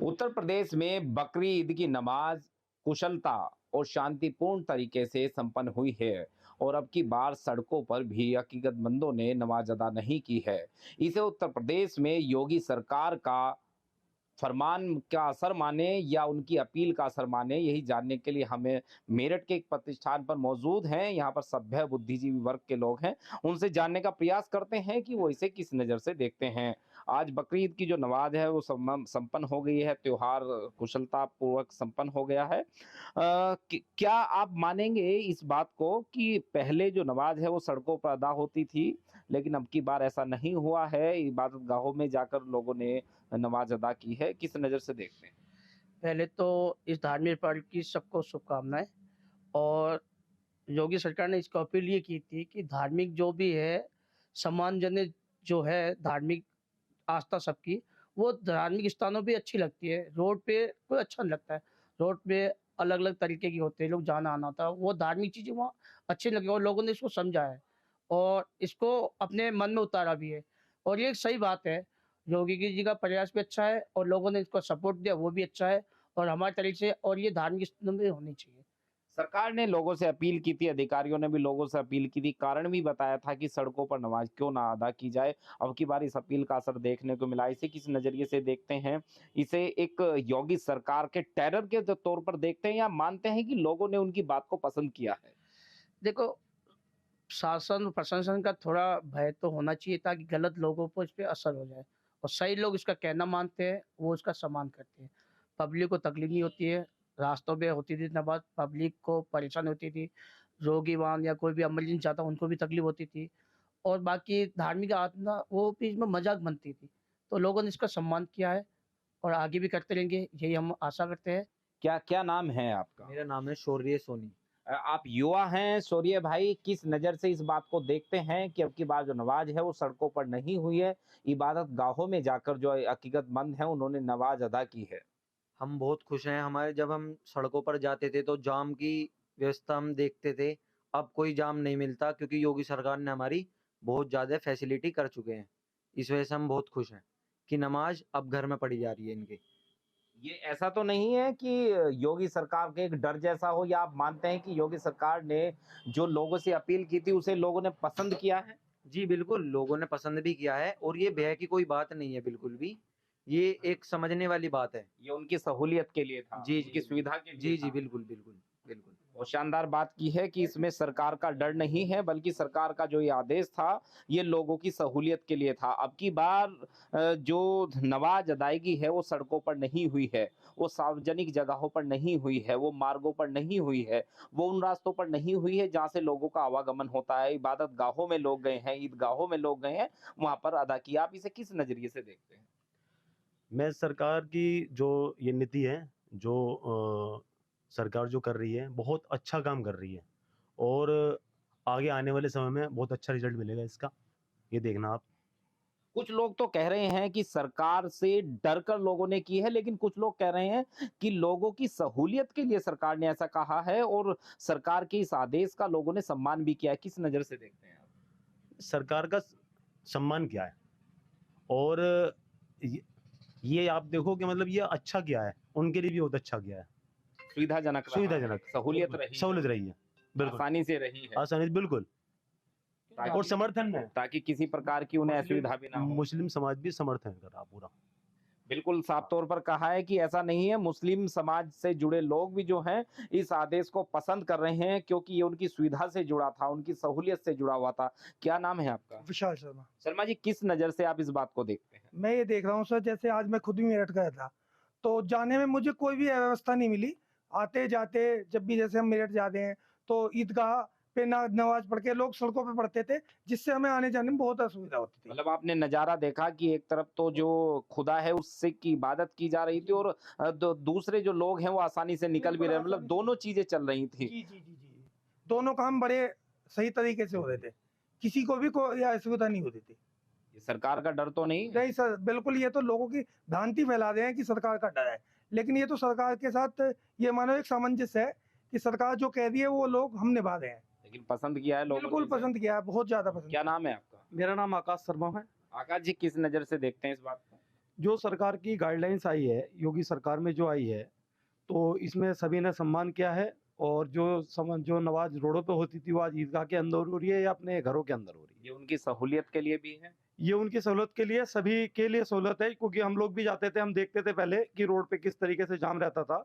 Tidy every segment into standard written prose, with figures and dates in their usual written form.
उत्तर प्रदेश में बकरी ईद की नमाज कुशलता और शांतिपूर्ण तरीके से संपन्न हुई है और अब की बार सड़कों पर भी अकीदतमंदों ने नमाज अदा नहीं की है। इसे उत्तर प्रदेश में योगी सरकार का फरमान का असर माने या उनकी अपील का असर माने, यही जानने के लिए हमें मेरठ के एक प्रतिष्ठान पर मौजूद हैं। यहाँ पर सभ्य बुद्धिजीवी वर्ग के लोग हैं, उनसे जानने का प्रयास करते हैं कि वो इसे किस नज़र से देखते हैं। आज बकरीद की जो नमाज है वो संपन्न हो गई है, त्योहार कुशलता पूर्वक संपन्न हो गया है। क्या आप मानेंगे इस बात को कि पहले जो नमाज है वो सड़कों पर अदा होती थी, लेकिन अब की बार ऐसा नहीं हुआ है, इबादत गाहों में जाकर लोगों ने नमाज अदा की है, किस नज़र से देखते हैं? पहले तो इस धार्मिक पर्व की सबको शुभकामनाएं। और योगी सरकार ने इसको अपील ये की थी कि धार्मिक जो भी है सम्मानजनक जो है धार्मिक आस्था सबकी, वो धार्मिक स्थानों पे अच्छी लगती है। रोड पे कोई अच्छा नहीं लगता है। रोड पे अलग अलग तरीके की होते हैं, लोग जाना आना था, वो धार्मिक चीज़ें वहाँ अच्छी लगी और लोगों ने इसको समझा है और इसको अपने मन में उतारा भी है। और ये एक सही बात है। योगी जी का प्रयास भी अच्छा है और लोगों ने इसको सपोर्ट दिया, वो भी अच्छा है और हमारे तरीके से। और ये धार्मिक स्थलों में होनी चाहिए। सरकार ने लोगों से अपील की थी, अधिकारियों ने भी लोगों से अपील की थी, कारण भी बताया था कि सड़कों पर नमाज क्यों ना अदा की जाए। अब की बार इस अपील का असर देखने को मिला। इसे किस नज़रिए से देखते हैं? इसे एक योगी सरकार के टेरर के तौर पर देखते हैं या मानते हैं कि लोगों ने उनकी बात को पसंद किया है? देखो, शासन प्रशासन का थोड़ा भय तो होना चाहिए ताकि गलत लोगों पर इस पे असर हो जाए और सही लोग इसका कहना मानते हैं, वो इसका सम्मान करते हैं। पब्लिक को तकलीफ नहीं होती है। रास्तों पे होती थी नमाज, पब्लिक को परेशानी होती थी। रोगी वाहन या कोई भी एमरजेंसी जाता उनको भी तकलीफ होती थी और बाकी धार्मिक आत्मा वो भी इसमें मजाक बनती थी। तो लोगों ने इसका सम्मान किया है और आगे भी करते रहेंगे, यही हम आशा करते हैं। क्या क्या नाम है आपका? मेरा नाम है शौर्य सोनी। आप युवा हैं शौर्य भाई, किस नज़र से इस बात को देखते हैं कि अब की बार जो नमाज है वो सड़कों पर नहीं हुई है, इबादत गाहों में जाकर जो अकीदतमंद हैं उन्होंने नमाज अदा की है? हम बहुत खुश हैं। हमारे जब हम सड़कों पर जाते थे तो जाम की व्यवस्था हम देखते थे। अब कोई जाम नहीं मिलता क्योंकि योगी सरकार ने हमारी बहुत ज़्यादा फैसिलिटी कर चुके हैं। इस वजह से हम बहुत खुश हैं कि नमाज अब घर में पढ़ी जा रही है इनकी। ये ऐसा तो नहीं है कि योगी सरकार के एक डर जैसा हो, या आप मानते हैं कि योगी सरकार ने जो लोगों से अपील की थी उसे लोगों ने पसंद किया है? जी बिल्कुल, लोगों ने पसंद भी किया है और ये भय की कोई बात नहीं है बिल्कुल भी। ये एक समझने वाली बात है। ये उनकी सहूलियत के लिए था, जी, उनकी सुविधा के लिए जी, जी, था। बिल्कुल, बिल्कुल, बिल्कुल। और शानदार बात की है कि इसमें सरकार का डर नहीं है, बल्कि सरकार का जो ये आदेश था ये लोगों की सहूलियत के लिए था। अब की बार जो नमाज अदायगी है वो सड़कों पर नहीं हुई है, वो सार्वजनिक जगहों पर नहीं हुई है, वो मार्गों पर नहीं हुई है, वो उन रास्तों पर नहीं हुई है जहाँ से लोगों का आवागमन होता है। इबादत गाहों में लोग गए हैं, ईदगाहों में लोग गए हैं, वहां पर अदा किया। आप इसे किस नजरिए से देखते हैं? मैं सरकार की जो ये नीति है, जो सरकार जो कर रही है, बहुत अच्छा काम कर रही है और आगे आने वाले समय में बहुत अच्छा रिजल्ट मिलेगा इसका, ये देखना आप। कुछ लोग तो कह रहे हैं कि सरकार से डर कर लोगों ने की है, लेकिन कुछ लोग कह रहे हैं कि लोगों की सहूलियत के लिए सरकार ने ऐसा कहा है और सरकार के इस आदेश का लोगों ने सम्मान भी किया है। किस नज़र से देखते हैं आप? सरकार का सम्मान किया है और ये ये आप देखो कि मतलब ये अच्छा किया है, उनके लिए भी बहुत अच्छा किया है। सुविधाजनक रहा है, सुविधाजनक, सहूलियत रही है, सहूलियत रही है, बिल्कुल आसानी से रही है, आसानी से, बिल्कुल। और समर्थन में ताकि किसी प्रकार की उन्हें असुविधा भी ना हो। मुस्लिम समाज भी समर्थन कर रहा पूरा। बिल्कुल साफ तौर पर कहा है कि ऐसा नहीं है, मुस्लिम समाज से जुड़े लोग भी जो हैं इस आदेश को पसंद कर रहे हैं, क्योंकि ये उनकी सुविधा से जुड़ा था, उनकी सहूलियत से जुड़ा हुआ था। क्या नाम है आपका? विशाल शर्मा। शर्मा जी, किस नज़र से आप इस बात को देखते हैं? मैं ये देख रहा हूँ सर, जैसे आज मैं खुद भी मेरठ गया था तो जाने में मुझे कोई भी व्यवस्था नहीं मिली। आते जाते जब भी जैसे हम मेरठ जाते हैं तो ईदगाह पे नमाज पढ़ के लोग सड़कों पे पढ़ते थे, जिससे हमें आने जाने में बहुत असुविधा होती थी। मतलब आपने नजारा देखा कि एक तरफ तो जो खुदा है उससे की इबादत की जा रही थी और दूसरे जो लोग हैं वो आसानी से निकल भी रहे, मतलब दोनों चीजें चल रही थी। जी जी जी जी, दोनों काम बड़े सही तरीके से हो रहे थे, किसी को भी कोई असुविधा नहीं होती थी। ये सरकार का डर तो नहीं? नहीं सर, बिल्कुल। ये तो लोगों की भ्रांति फैला रहे हैं कि सरकार का डर है, लेकिन ये तो सरकार के साथ ये मानो एक सामंजस्य है कि सरकार जो कह रही है वो लोग हम निभा रहे हैं। लेकिन पसंद किया है लोगों ने बिल्कुल इसे? पसंद किया है, बहुत ज्यादा पसंद। क्या नाम है आपका? मेरा नाम आकाश शर्मा है। आकाश जी, किस नजर से देखते हैं इस बात को? जो सरकार की गाइडलाइंस आई है, योगी सरकार में जो आई है, तो इसमें सभी ने सम्मान किया है। और जो नमाज रोडों पे होती थी वो आज ईदगाह के अंदर हो रही है या अपने घरों के अंदर हो रही है। ये उनकी सहूलियत के लिए भी है। ये उनकी सहूलत के लिए, सभी के लिए सहूलत है, क्योंकि हम लोग भी जाते थे, हम देखते थे पहले कि रोड पे किस तरीके से जाम रहता था,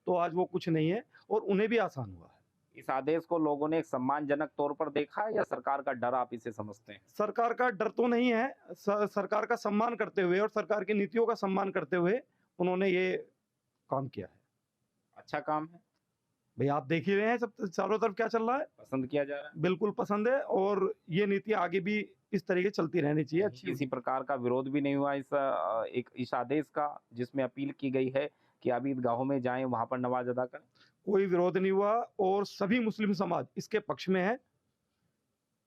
तो आज वो कुछ नहीं है और उन्हें भी आसान हुआ है। इस आदेश को लोगों ने एक सम्मानजनक तौर पर देखा है या सरकार का डर आप इसे समझते हैं? सरकार का डर तो नहीं है, सरकार का सम्मान करते हुए और सरकार की नीतियों का सम्मान करते हुए उन्होंने ये काम किया है। अच्छा काम है, भाई आप देख ही रहे हैं सब चारों तरफ क्या चल रहा है, पसंद किया जा रहा है। बिल्कुल पसंद है और ये नीति आगे भी इस तरीके चलती रहनी चाहिए। अच्छी किसी प्रकार का विरोध भी नहीं हुआ इस आदेश का, जिसमें अपील की गई है कि आप ईदगाहों में जाएं, वहां पर नमाज अदा करें। कोई विरोध नहीं हुआ और सभी मुस्लिम समाज इसके पक्ष में है।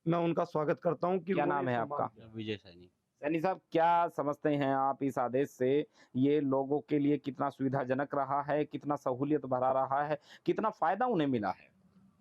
मैं उनका स्वागत करता हूं कि क्या उन्होंने नाम है सम्मान आपका? किया। विजय सैनी। सैनी साहब, क्या समझते हैं आप इस आदेश से? ये लोगों के लिए कितना सुविधाजनक रहा है, कितना सहूलियत भरा रहा है, कितना फायदा उन्हें मिला है?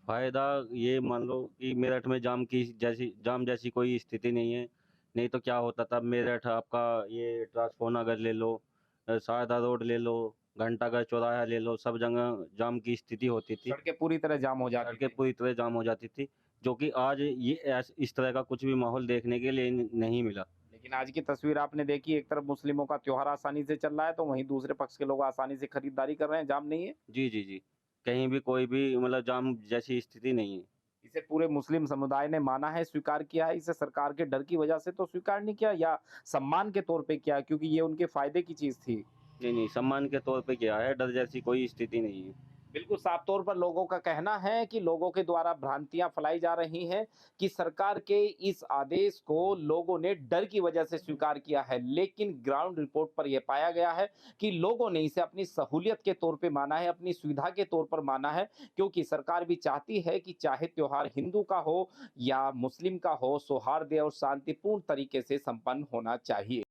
फायदा ये मान लो कि मेरठ में जाम जैसी कोई स्थिति नहीं है। नहीं तो क्या होता था, मेरठ आपका ये ट्रांसफोर नगर ले लो, सारदा रोड ले लो, घंटाघर चौराहा ले लो, सब जगह जाम की स्थिति होती थी। सड़कें पूरी तरह जाम हो जाती सड़कें थी। पूरी तरह जाम हो जाती थी, जो कि आज इस तरह का कुछ भी माहौल देखने के लिए नहीं मिला। लेकिन आज की तस्वीर आपने देखी, एक तरफ मुस्लिमों का त्योहार आसानी से चल रहा है, तो वहीं दूसरे पक्ष के लोग आसानी से खरीदारी कर रहे हैं, जाम नहीं है। जी जी जी, कहीं भी कोई भी मतलब जाम जैसी स्थिति नहीं है। इसे पूरे मुस्लिम समुदाय ने माना है, स्वीकार किया है। इसे सरकार के डर की वजह से तो स्वीकार नहीं किया, या सम्मान के तौर पे किया, क्योंकि ये उनके फायदे की चीज थी। नहीं, सम्मान के तौर पे किया है, डर जैसी कोई स्थिति नहीं है। बिल्कुल साफ तौर पर लोगों का कहना है कि लोगों के द्वारा भ्रांतियां फैलाई जा रही हैं कि सरकार के इस आदेश को लोगों ने डर की वजह से स्वीकार किया है, लेकिन ग्राउंड रिपोर्ट पर यह पाया गया है कि लोगों ने इसे अपनी सहूलियत के तौर पे माना है, अपनी सुविधा के तौर पर माना है, क्योंकि सरकार भी चाहती है कि चाहे त्योहार हिंदू का हो या मुस्लिम का हो, सौहार्द और शांतिपूर्ण तरीके से संपन्न होना चाहिए।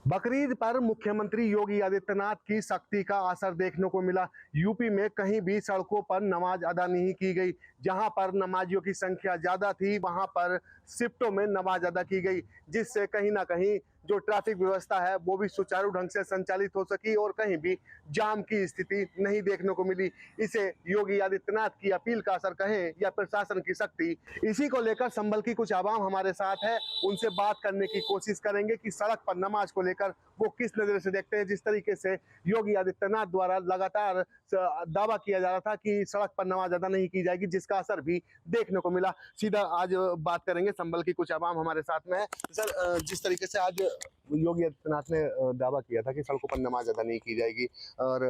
बकरीद पर मुख्यमंत्री योगी आदित्यनाथ की सख्ती का असर देखने को मिला। यूपी में कहीं भी सड़कों पर नमाज अदा नहीं की गई। जहां पर नमाजियों की संख्या ज्यादा थी वहां पर शिफ्टों में नमाज अदा की गई, जिससे कहीं ना कहीं जो ट्रैफिक व्यवस्था है वो भी सुचारू ढंग से संचालित हो सकी और कहीं भी जाम की स्थिति नहीं देखने को मिली। इसे योगी आदित्यनाथ की अपील का असर कहें या प्रशासन की सख्ती, इसी को लेकर संभल की कुछ आवाम हमारे साथ है, उनसे बात करने की कोशिश करेंगे कि सड़क पर नमाज को लेकर वो किस नजर से देखते हैं। जिस तरीके से योगी आदित्यनाथ द्वारा लगातार दावा किया जा रहा था कि सड़क पर नमाज अदा नहीं की जाएगी, जिसका असर भी देखने को मिला। सीधा आज बात करेंगे, संभल की कुछ आवाम हमारे साथ में है। सर, जिस तरीके से आज योगी आदित्यनाथ ने दावा किया था कि सड़कों पर नमाज अदा नहीं की जाएगी और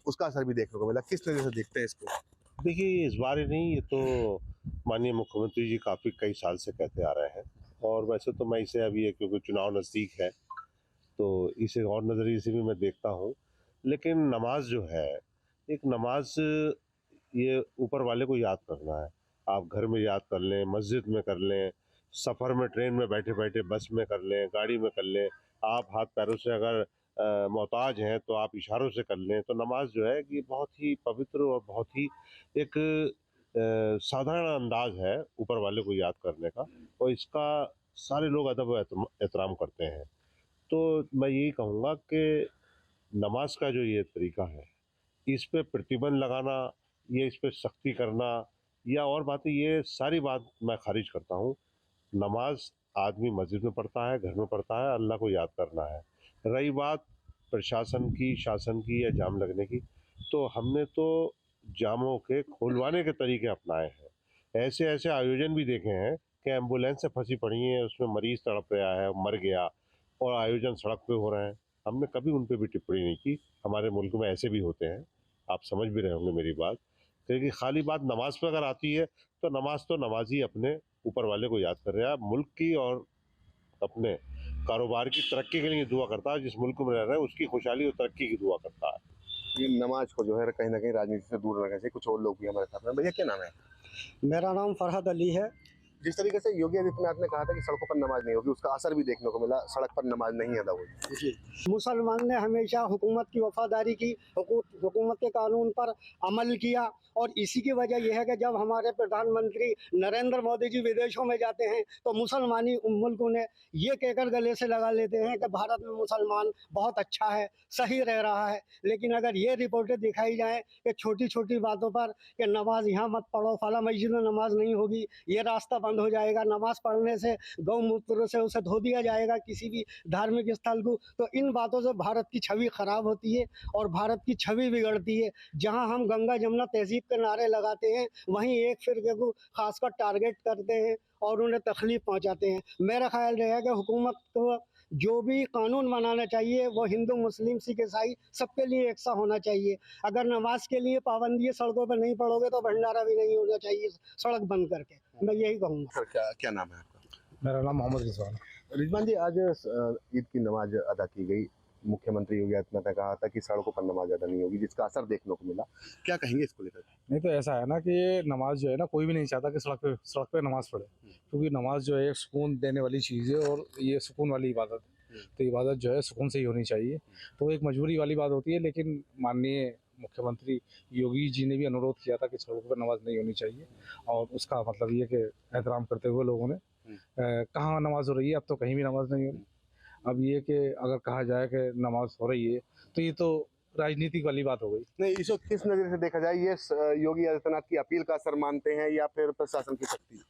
उसका असर भी देखने को मिला, किस नजर से देखते हैं इसको? देखिए, इस बार ही नहीं, ये तो माननीय मुख्यमंत्री जी काफ़ी कई साल से कहते आ रहे हैं। और वैसे तो मैं इसे अभी क्योंकि चुनाव नज़दीक है तो इसे और नज़रिए से भी मैं देखता हूँ। लेकिन नमाज जो है, एक नमाज ये ऊपर वाले को याद करना है। आप घर में याद कर लें, मस्जिद में कर लें, सफ़र में ट्रेन में बैठे बैठे बस में कर लें, गाड़ी में कर लें। आप हाथ पैरों से अगर मोहताज हैं तो आप इशारों से कर लें। तो नमाज जो है कि बहुत ही पवित्र और बहुत ही एक साधारण अंदाज है ऊपर वाले को याद करने का, और इसका सारे लोग अदब व एहतराम करते हैं। तो मैं यही कहूँगा कि नमाज का जो ये तरीका है, इस पे प्रतिबंध लगाना, ये इस पे सख्ती करना या और बातें, ये सारी बात मैं खारिज करता हूँ। नमाज आदमी मस्जिद में पढ़ता है, घर में पढ़ता है, अल्लाह को याद करना है। रही बात प्रशासन की, शासन की या जाम लगने की, तो हमने तो जामों के खुलवाने के तरीके अपनाए हैं। ऐसे ऐसे आयोजन भी देखे हैं कि एम्बुलेंस से फंसी पड़ी है, उसमें मरीज तड़प रहा है, मर गया, और आयोजन सड़क पे हो रहे हैं। हमने कभी उन पे भी टिप्पणी नहीं की। हमारे मुल्क में ऐसे भी होते हैं, आप समझ भी रहे होंगे मेरी बात। क्योंकि खाली बात नमाज पे अगर आती है तो नमाजी अपने ऊपर वाले को याद कर रहे हैं। मुल्क की और अपने कारोबार की तरक्की के लिए दुआ करता है। जिस मुल्क में रह रहा है उसकी खुशहाली और तरक्की की दुआ करता है। ये नमाज को जो है कहीं ना कहीं राजनीति से दूर रखने से कुछ और लोग भी हमारे साथ में। भैया क्या नाम है? मेरा नाम फरहद अली है। जिस तरीके से योगी आदित्यनाथ ने कहा था कि सड़कों पर नमाज नहीं होगी, उसका असर भी देखने को मिला, सड़क पर नमाज नहीं अदा हुई। मुसलमान ने हमेशा हुकूमत की वफादारी की, हुकूमत के कानून पर अमल किया, और इसी की वजह यह है कि जब हमारे प्रधानमंत्री नरेंद्र मोदी जी विदेशों में जाते हैं तो मुसलमानी मुल्कों ने ये कहकर गले से लगा लेते हैं कि भारत में मुसलमान बहुत अच्छा है, सही रह रहा है। लेकिन अगर ये रिपोर्टें दिखाई जाएँ कि छोटी छोटी बातों पर कि नमाज यहाँ मत पढ़ो, फला मस्जिद में नमाज नहीं होगी, ये रास्ता बंद हो जाएगा, नमाज पढ़ने से गौमूत्र से उसे धो दिया जाएगा किसी भी धार्मिक स्थल को, तो इन बातों से भारत की छवि खराब होती है और भारत की छवि बिगड़ती है। जहां हम गंगा जमुना तहजीब के नारे लगाते हैं, वहीं एक फिरके को खासकर टारगेट करते हैं और उन्हें तकलीफ पहुंचाते हैं। मेरा ख्याल रहेगा कि हुकूमत को जो भी कानून बनाना चाहिए वो हिंदू, मुस्लिम, सिख, ईसाई सबके लिए एक सा होना चाहिए। अगर नमाज के लिए पाबंदी है, सड़कों पर नहीं पढ़ोगे तो भंडारा भी नहीं होना चाहिए सड़क बंद करके। मैं यही कहूँगा। सर क्या नाम है आपका? मेरा नाम मोहम्मद रिजवान। रिजवान जी, आज ईद की नमाज अदा की गई। मुख्यमंत्री योगी आदित्यनाथ ने कहा था कि सड़कों पर नमाज अदा नहीं होगी, जिसका असर देखने को मिला। क्या कहेंगे इसको लेकर? नहीं तो ऐसा है ना कि ये नमाज जो है ना, कोई भी नहीं चाहता कि सड़क पे नमाज पढ़े, क्योंकि नमाज जो है एक सुकून देने वाली चीज़ है और ये सुकून वाली इबादत है। तो इबादत जो है सुकून से ही होनी चाहिए। तो एक मजबूरी वाली बात होती है, लेकिन माननीय मुख्यमंत्री योगी जी ने भी अनुरोध किया था कि सड़कों पर नमाज नहीं होनी चाहिए, और उसका मतलब ये कि एहतराम करते हुए लोगों ने कहाँ नमाज हो रही है, अब तो कहीं भी नमाज नहीं हो रही। अब ये कि अगर कहा जाए कि नमाज हो रही है तो ये तो राजनीतिक वाली बात हो गई। नहीं, इसको किस नजर से देखा जाए, ये योगी आदित्यनाथ की अपील का असर मानते हैं या फिर प्रशासन की शक्ति?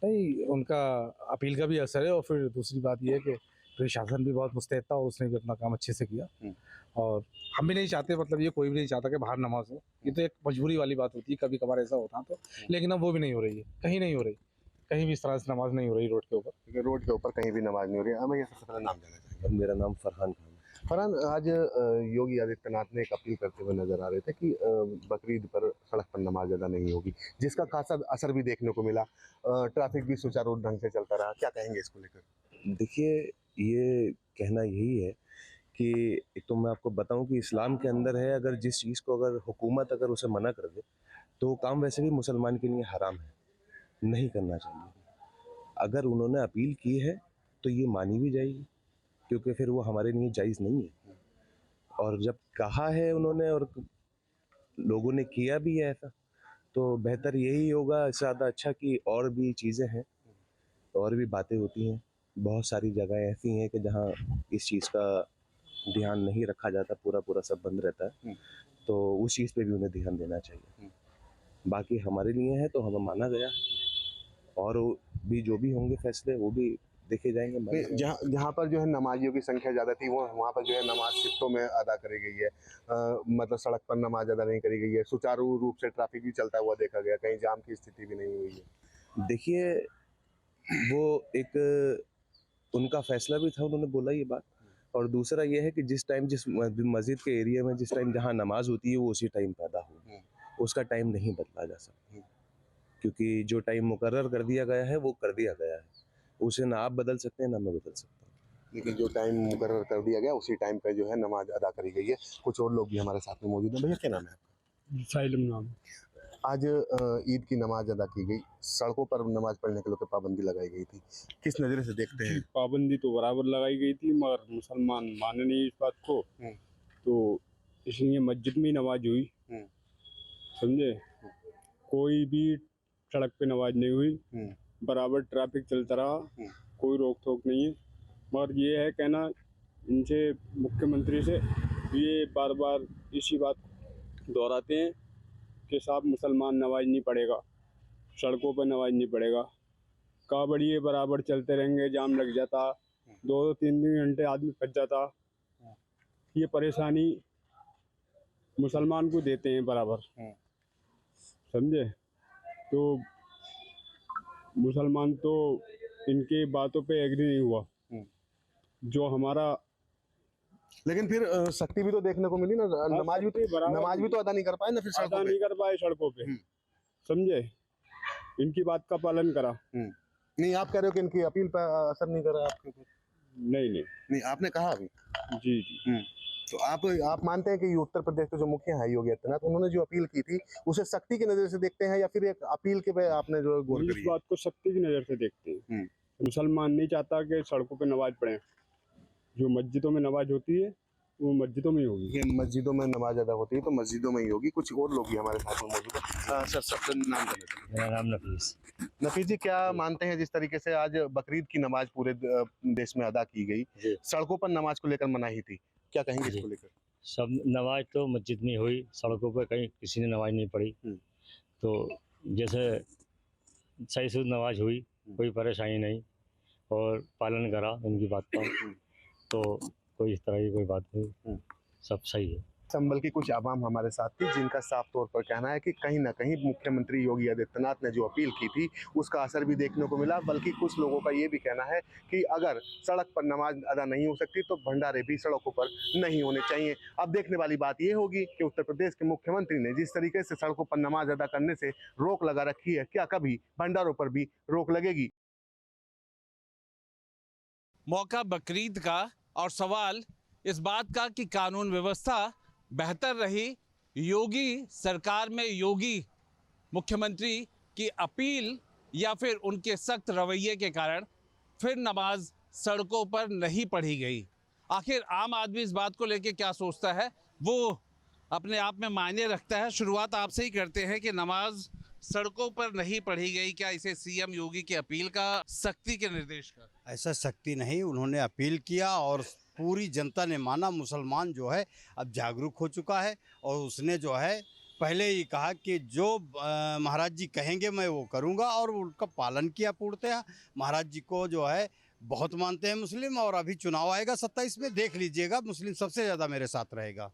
नहीं, उनका अपील का भी असर है, और फिर दूसरी बात ये है कि प्रशासन भी बहुत मुस्तैद था और उसने भी अपना काम अच्छे से किया। और हम भी नहीं चाहते, मतलब ये कोई भी नहीं चाहता कि बाहर नमाज हो, ये तो एक मजबूरी वाली बात होती है, कभी कभार ऐसा होता तो। लेकिन अब वो भी नहीं हो रही है, कहीं नहीं हो रही, कहीं भी इस तरह से नमाज नहीं हो रही रोड के ऊपर। रोड के ऊपर कहीं भी नमाज नहीं हो रही। हमें ये सबसे पहला नाम जानना चाहिए। मेरा नाम फरहान खान है। फरहान, आज योगी आदित्यनाथ ने एक अपील करते हुए नजर आ रहे थे कि बकरीद पर सड़क पर नमाज अदा नहीं होगी, जिसका खासा असर भी देखने को मिला। ट्रैफिक भी सुचारू ढंग से चलता रहा। क्या कहेंगे इसको लेकर? देखिए, ये कहना यही है कि एक तो मैं आपको बताऊं कि इस्लाम के अंदर है, अगर जिस चीज़ को अगर हुकूमत अगर उसे मना कर दे तो वो काम वैसे भी मुसलमान के लिए हराम है, नहीं करना चाहिए। अगर उन्होंने अपील की है तो ये मानी भी जाएगी, क्योंकि फिर वो हमारे लिए जायज़ नहीं है। और जब कहा है उन्होंने और लोगों ने किया भी है ऐसा, तो बेहतर यही होगा, इससे ज़्यादा अच्छा कि और भी चीज़ें हैं, और भी बातें होती हैं। बहुत सारी जगह ऐसी हैं कि जहाँ इस चीज़ का ध्यान नहीं रखा जाता, पूरा सब बंद रहता है, तो उस चीज़ पे भी उन्हें ध्यान देना चाहिए। बाकी हमारे लिए है तो हमें माना गया है, और भी जो भी होंगे फैसले वो भी देखे जाएंगे। जहाँ पर जो है नमाजियों की संख्या ज़्यादा थी, वो वहाँ पर जो है नमाज शिफ्टों में अदा करी गई है। मतलब सड़क पर नमाज अदा नहीं करी गई है। सुचारू रूप से ट्रैफिक भी चलता हुआ देखा गया, कहीं जाम की स्थिति भी नहीं हुई है। देखिए, वो एक उनका फैसला भी था, उन्होंने बोला ये बात। और दूसरा ये है कि जिस टाइम जिस मस्जिद के एरिया में जिस टाइम जहाँ नमाज होती है वो उसी टाइम पैदा हो, उसका टाइम नहीं बदला जा सकता, क्योंकि जो टाइम मुकर्रर कर दिया गया है वो कर दिया गया है, उसे ना आप बदल सकते हैं ना मैं बदल सकता हूँ। लेकिन जो टाइम मुकर्रर कर दिया गया उसी टाइम पे जो है नमाज अदा करी गई है। कुछ और लोग भी हमारे साथ में मौजूद हैं। भैया, क्या नाम है आपका? साइलम नाम। आज ईद की नमाज अदा की गई, सड़कों पर नमाज पढ़ने के लिए पाबंदी लगाई गई थी, किस नज़र से देखते हैं? पाबंदी तो बराबर लगाई गई थी, मगर मुसलमान माने नहीं इस बात को, तो इसलिए मस्जिद में नमाज हुई, समझे। कोई भी सड़क पे नमाज नहीं हुई, बराबर ट्रैफिक चलता रहा, कोई रोक टोक नहीं है। मगर ये है कहना इनसे, मुख्यमंत्री से, ये बार बार इसी बात दोहराते हैं कि साहब मुसलमान नमाज नहीं पढ़ेगा, सड़कों पर नमाज नहीं पढ़ेगा। कावड़िए बराबर चलते रहेंगे, जाम लग जाता, 2-3 घंटे आदमी फंस जाता। ये परेशानी मुसलमान को देते हैं बराबर, समझे। तो मुसलमान तो इनके बातों पे एग्री नहीं हुआ, जो हमारा। लेकिन फिर सख्ती भी तो देखने को मिली ना, नमाज भी तो अदा नहीं कर पाए ना, फिर अदा नहीं कर पाए सड़कों पे, समझे। इनकी बात का पालन करा। नहीं, आप कह रहे हो कि इनकी अपील पर असर नहीं कर रहा आपके ऊपर? नहीं, आपने कहा अभी। जी। तो आप मानते हैं कि ये उत्तर प्रदेश के जो मुखिया है योगी आदित्यनाथ, उन्होंने जो अपील की थी उसे सख्ती की नजर से देखते हैं या फिर एक अपील के पे आपने जो गौर इस करी है? बात को सख्ती की नज़र से देखते हैं। मुसलमान नहीं चाहता कि सड़कों पे नमाज पढ़े। जो मस्जिदों में नमाज होती है वो मस्जिदों में ही होगी। ये मस्जिदों में नमाज अदा होती है तो मस्जिदों में ही होगी। कुछ और लोग भी हमारे साथ में मौजूद है। सर सबका नाम कर लेते हैं। मेरा नाम नफीस। नफीस जी, क्या मानते हैं जिस तरीके से आज बकरीद की नमाज पूरे देश में अदा की गई, सड़कों पर नमाज को लेकर मनाही थी, क्या कहेंगे इसको लेकर? सब नमाज तो मस्जिद में हुई, सड़कों पर कहीं किसी ने नमाज नहीं पढ़ी। तो जैसे सही शुद्ध नमाज हुई, कोई परेशानी नहीं और पालन करा उनकी बात का, तो कोई इस तरह की कोई बात नहीं, सब सही है। संभल की कुछ आवाम हमारे साथ थी जिनका साफ तौर पर कहना है कि कहीं ना कहीं मुख्यमंत्री योगी आदित्यनाथ ने जो अपील की थी उसका असर भी देखने को मिला, बल्कि कुछ लोगों का ये भी कहना है कि अगर सड़क पर नमाज अदा नहीं हो सकती तो भंडारे भी सड़कों पर नहीं होने चाहिए। अब देखने वाली बात ये होगी कि उत्तर प्रदेश के मुख्यमंत्री ने जिस तरीके से सड़कों पर नमाज अदा करने से रोक लगा रखी है, क्या कभी भंडारों पर भी रोक लगेगी? मौका बकरीद का और सवाल इस बात का कि कानून व्यवस्था बेहतर रही। योगी सरकार में योगी मुख्यमंत्री की अपील या फिर उनके सख्त रवैये के कारण फिर नमाज सड़कों पर नहीं पढ़ी गई। आखिर आम आदमी इस बात को लेकर क्या सोचता है वो अपने आप में मायने रखता है। शुरुआत आपसे ही करते हैं कि नमाज सड़कों पर नहीं पढ़ी गई, क्या इसे सीएम योगी की अपील का, सख्ती के निर्देश का? ऐसा सख्ती नहीं, उन्होंने अपील किया और पूरी जनता ने माना। मुसलमान जो है अब जागरूक हो चुका है और उसने जो है पहले ही कहा कि जो महाराज जी कहेंगे मैं वो करूंगा और उनका पालन किया पूर्णतः। महाराज जी को जो है बहुत मानते हैं मुस्लिम, और अभी चुनाव आएगा 27 में, देख लीजिएगा मुस्लिम सबसे ज़्यादा मेरे साथ रहेगा।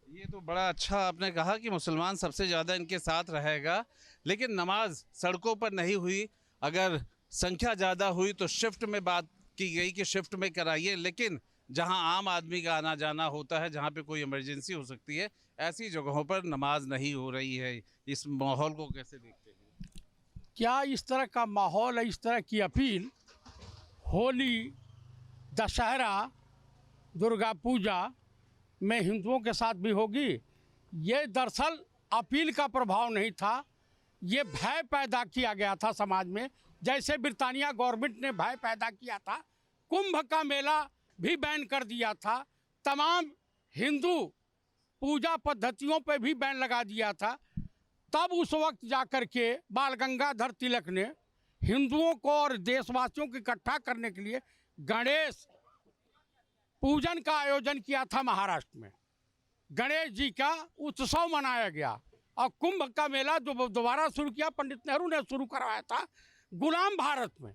ये तो बड़ा अच्छा आपने कहा कि मुसलमान सबसे ज़्यादा इनके साथ रहेगा, लेकिन नमाज सड़कों पर नहीं हुई। अगर संख्या ज़्यादा हुई तो शिफ्ट में बात की गई कि शिफ्ट में कराइए, लेकिन जहां आम आदमी का आना जाना होता है, जहां पे कोई इमरजेंसी हो सकती है, ऐसी जगहों पर नमाज नहीं हो रही है। इस माहौल को कैसे देखते हैं? क्या इस तरह का माहौल है, इस तरह की अपील होली, दशहरा, दुर्गा पूजा में हिंदुओं के साथ भी होगी? ये दरअसल अपील का प्रभाव नहीं था, ये भय पैदा किया गया था समाज में। जैसे ब्रिटानिया गवर्नमेंट ने भय पैदा किया था, कुंभ का मेला भी बैन कर दिया था, तमाम हिंदू पूजा पद्धतियों पे भी बैन लगा दिया था। तब उस वक्त जाकर के बाल गंगाधर तिलक ने हिंदुओं को और देशवासियों को इकट्ठा करने के लिए गणेश पूजन का आयोजन किया था। महाराष्ट्र में गणेश जी का उत्सव मनाया गया और कुंभ का मेला जो दोबारा शुरू किया पंडित नेहरू ने शुरू करवाया था गुलाम भारत में।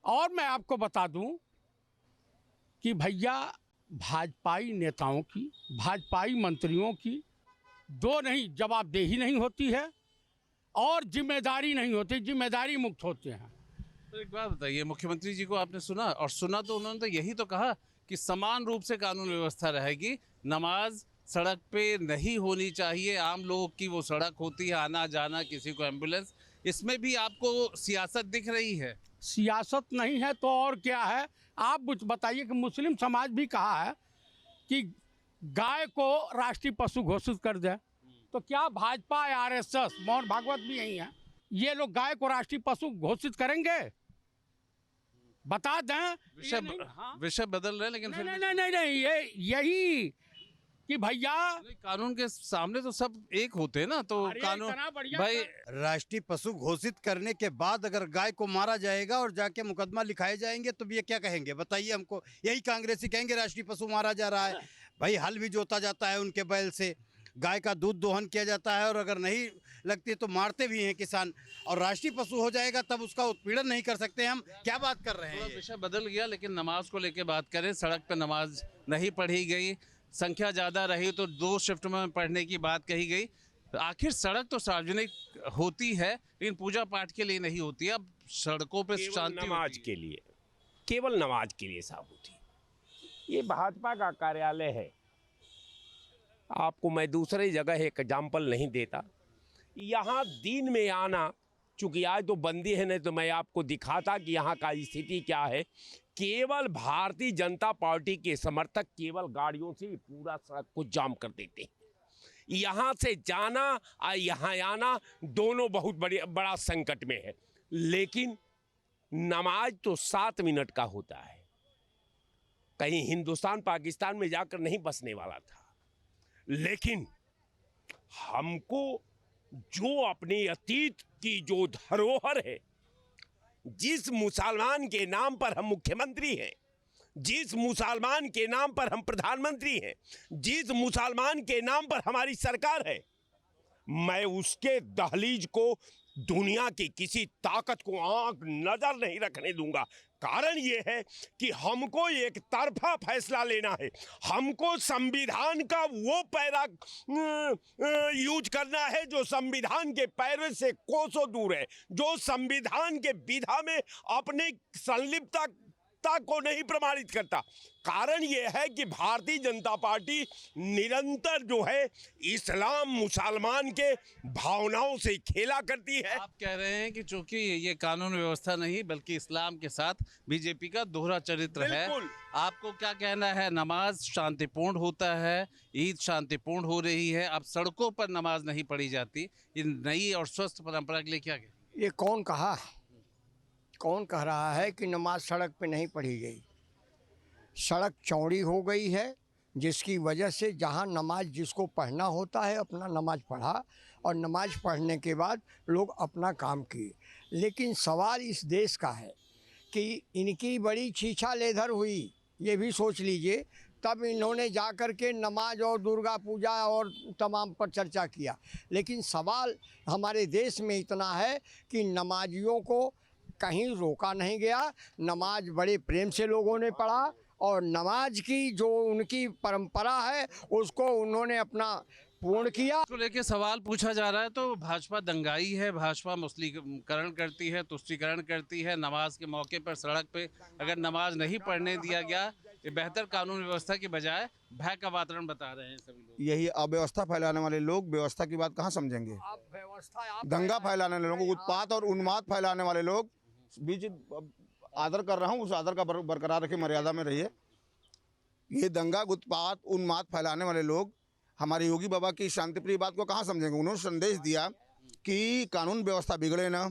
और मैं आपको बता दूं कि भैया भाजपाई नेताओं की, भाजपाई मंत्रियों की दो नहीं जवाबदेही नहीं होती है और जिम्मेदारी नहीं होती, जिम्मेदारी मुक्त होते हैं। तो एक बात बताइए, मुख्यमंत्री जी को आपने सुना, और सुना तो उन्होंने तो यही तो कहा कि समान रूप से कानून व्यवस्था रहेगी, नमाज सड़क पे नहीं होनी चाहिए। आम लोगों की वो सड़क होती है, आना जाना, किसी को एम्बुलेंस, इसमें भी आपको सियासत दिख रही है? सियासत नहीं है तो और क्या है? आप बताइए कि मुस्लिम समाज भी कहा है कि गाय को राष्ट्रीय पशु घोषित कर दे, तो क्या भाजपा, आरएसएस, मोहन भागवत भी यही है, ये लोग गाय को राष्ट्रीय पशु घोषित करेंगे? बता दें। विषय बदल रहे, लेकिन फिर नहीं, ये यही कि भैया कानून के सामने तो सब एक होते हैं ना, तो कानून भाई राष्ट्रीय पशु घोषित करने के बाद अगर गाय को मारा जाएगा और जाके मुकदमा लिखाए जाएंगे तो ये क्या कहेंगे बताइए हमको? यही कांग्रेसी कहेंगे राष्ट्रीय पशु मारा जा रहा है। भाई हल भी जोता जाता है उनके बैल से, गाय का दूध दोहन किया जाता है और अगर नहीं लगती तो मारते भी हैं किसान, और राष्ट्रीय पशु हो जाएगा तब उसका उत्पीड़न नहीं कर सकते हम? क्या बात कर रहे हैं? विषय बदल गया, लेकिन नमाज को लेकर बात करें। सड़क पर नमाज नहीं पढ़ी गई, संख्या ज़्यादा रही तो 2 शिफ्ट में पढ़ने की बात कही गई। आखिर सड़क तो सार्वजनिक होती है, लेकिन पूजा पाठ के लिए नहीं होती। अब सड़कों पे शांति नमाज के लिए, केवल नमाज के लिए साहब होती। ये भाजपा का कार्यालय है। आपको मैं दूसरी जगह एक एग्जाम्पल नहीं देता, यहाँ दिन में आना, चूँकि आज तो बंदी है, नहीं तो मैं आपको दिखाता कि यहाँ का स्थिति क्या है। केवल भारतीय जनता पार्टी के समर्थक केवल गाड़ियों से पूरा सड़क को जाम कर देते हैं। यहाँ से जाना और यहाँ आना दोनों बहुत बड़ा संकट में है। लेकिन नमाज तो 7 मिनट का होता है, कहीं हिंदुस्तान पाकिस्तान में जाकर नहीं बसने वाला था। लेकिन हमको जो अपने अतीत की जो धरोहर है, जिस मुसलमान के नाम पर हम मुख्यमंत्री हैं, जिस मुसलमान के नाम पर हम प्रधानमंत्री हैं, जिस मुसलमान के नाम पर हमारी सरकार है, मैं उसके दहलीज को दुनिया की किसी ताकत को आंख नजर नहीं रखने दूंगा। कारण ये है कि हमको एक तरफा फैसला लेना है। हमको संविधान का वो पैरा यूज करना है जो संविधान के पैरे से कोसों दूर है, जो संविधान के विधा में अपने संलिप्तता को नहीं प्रमाणित करता। कारण ये है कि भारतीय जनता पार्टी निरंतर जो है इस्लाम मुसलमान के भावनाओं से खेला करती है। आप कह रहे हैं कि चूंकि ये कानून व्यवस्था नहीं बल्कि इस्लाम के साथ बीजेपी का दोहरा चरित्र है। आपको क्या कहना है? नमाज शांतिपूर्ण होता है, ईद शांतिपूर्ण हो रही है, अब सड़कों पर नमाज नहीं पढ़ी जाती, ये नई और स्वस्थ परंपरा के लिए क्या कहें? ये कौन कह रहा है कि नमाज सड़क पे नहीं पढ़ी गई? सड़क चौड़ी हो गई है, जिसकी वजह से जहां नमाज जिसको पढ़ना होता है अपना नमाज पढ़ा और नमाज पढ़ने के बाद लोग अपना काम किए। लेकिन सवाल इस देश का है कि इनकी बड़ी छीछा लेधर हुई, ये भी सोच लीजिए, तब इन्होंने जा कर के नमाज और दुर्गा पूजा और तमाम पर चर्चा किया। लेकिन सवाल हमारे देश में इतना है कि नमाजियों को कहीं रोका नहीं गया। नमाज बड़े प्रेम से लोगों ने पढ़ा और नमाज की जो उनकी परंपरा है उसको उन्होंने अपना पूर्ण किया। इसको लेके सवाल पूछा जा रहा है तो भाजपा दंगाई है, भाजपा मुस्लिमीकरण करती है, तुष्टीकरण करती है। नमाज के मौके पर सड़क पे अगर नमाज नहीं पढ़ने दिया गया, ये बेहतर कानून व्यवस्था की बजाय भय का वातावरण बता रहे हैं सभी लोग। यही अव्यवस्था फैलाने वाले लोग व्यवस्था की बात कहाँ समझेंगे? दंगा फैलाने वाले लोग, उत्पात और उन्माद फैलाने वाले लोग, बीच आदर कर रहा हूँ, उस आदर का बरकरार रखे, मर्यादा में रहिए। ये दंगा उत्पात उन्माद फैलाने वाले लोग हमारे योगी बाबा की शांतिप्रिय बात को कहाँ समझेंगे? उन्होंने संदेश दिया कि कानून व्यवस्था बिगड़े ना,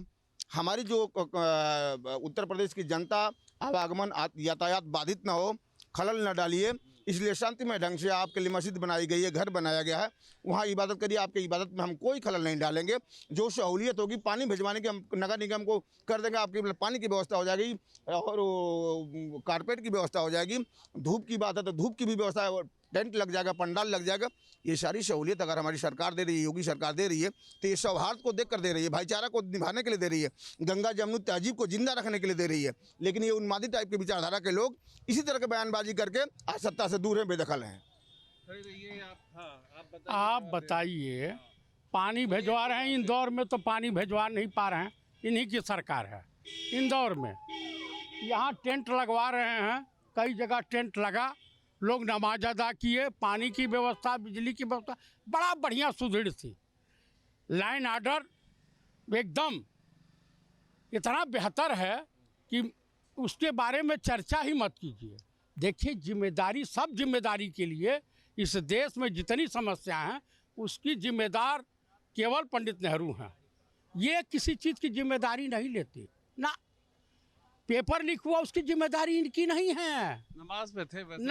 हमारी जो उत्तर प्रदेश की जनता आवागमन यातायात बाधित ना हो, खलल न डालिए, इसलिए शांतिमय ढंग से आपके लिए मस्जिद बनाई गई है, घर बनाया गया है, वहाँ इबादत करिए। आपकी इबादत में हम कोई खलल नहीं डालेंगे। जो सहूलियत होगी पानी भिजवाने की हम नगर निगम को कर देंगे, आपकी पानी की व्यवस्था हो जाएगी और कारपेट की व्यवस्था हो जाएगी। धूप की बात है तो धूप की भी व्यवस्था है, टेंट लग जाएगा, पंडाल लग जाएगा। ये सारी सहूलियत अगर हमारी सरकार दे रही है, योगी सरकार दे रही है, तो ये सौहार्द को देख कर दे रही है, भाईचारा को निभाने के लिए दे रही है, गंगा जमुनी तहजीब को जिंदा रखने के लिए दे रही है। लेकिन ये उन्मादी टाइप के विचारधारा के लोग इसी तरह के बयानबाजी करके आज सत्ता से दूर हैं, बेदखल हैं। आप बताइए, पानी भिजवा रहे हैं इंदौर में, तो पानी भिजवा नहीं पा रहे हैं, इन्हीं की सरकार है इंदौर में। यहाँ टेंट लगवा रहे हैं, कई जगह टेंट लगा, लोग नमाज अदा किए, पानी की व्यवस्था, बिजली की व्यवस्था बड़ा बढ़िया सुदृढ़ थी। लाइन आर्डर एकदम इतना बेहतर है कि उसके बारे में चर्चा ही मत कीजिए। देखिए, जिम्मेदारी, सब जिम्मेदारी के लिए इस देश में जितनी समस्याएं हैं उसकी जिम्मेदार केवल पंडित नेहरू हैं। ये किसी चीज़ की जिम्मेदारी नहीं लेते ना। पेपर लीक हुआ उसकी जिम्मेदारी इनकी नहीं है। नमाज पे थे वैसे।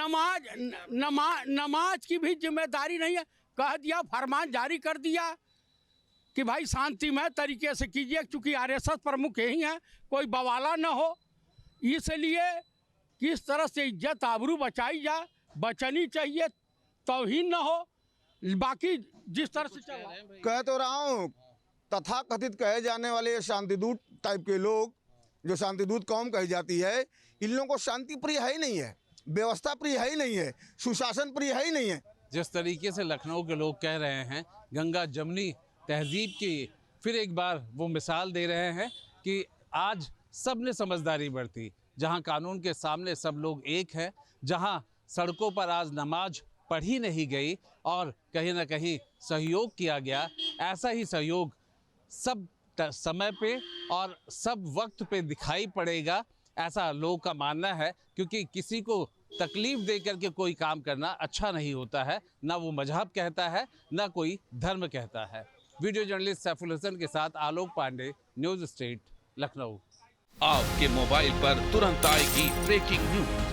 नमाज की भी जिम्मेदारी नहीं है। कह दिया, फरमान जारी कर दिया कि भाई शांतिमय तरीके से कीजिए, क्योंकि आरएसएस प्रमुख यही है, कोई बवाला न हो। इसलिए किस तरह से इज्जत आबरू बचाई जाए, बचनी चाहिए, तौहीन न हो। बाकी जिस तरह से कह तो रहा हूँ, तथा कथित कहे जाने वाले शांतिदूत टाइप के लोग, जो शांतिदूत कौम कही जाती है, इन लोगों को शांति प्रिय है ही नहीं है, व्यवस्था प्रिय है ही नहीं है, सुशासन प्रिय है ही नहीं है। जिस तरीके से लखनऊ के लोग कह रहे हैं गंगा जमुनी तहजीब की फिर एक बार वो मिसाल दे रहे हैं कि आज सब ने समझदारी बरती, जहां कानून के सामने सब लोग एक हैं, जहां सड़कों पर आज नमाज पढ़ी नहीं गई और कहीं ना कहीं सहयोग किया गया। ऐसा ही सहयोग सब समय पे और सब वक्त पे दिखाई पड़ेगा। ऐसा लोगों का मानना है, क्योंकि किसी को तकलीफ दे करके कोई काम करना अच्छा नहीं होता है, ना वो मजहब कहता है, ना कोई धर्म कहता है। वीडियो जर्नलिस्ट सैफुल हसन के साथ आलोक पांडे, न्यूज़ स्टेट, लखनऊ। आपके मोबाइल पर तुरंत आएगी ब्रेकिंग न्यूज।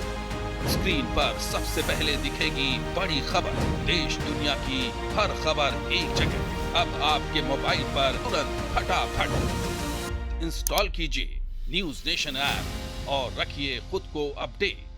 स्क्रीन पर सबसे पहले दिखेगी बड़ी खबर। देश दुनिया की हर खबर एक जगह। अब आपके मोबाइल पर तुरंत फटाफट इंस्टॉल कीजिए न्यूज़ नेशन ऐप और रखिए खुद को अपडेट।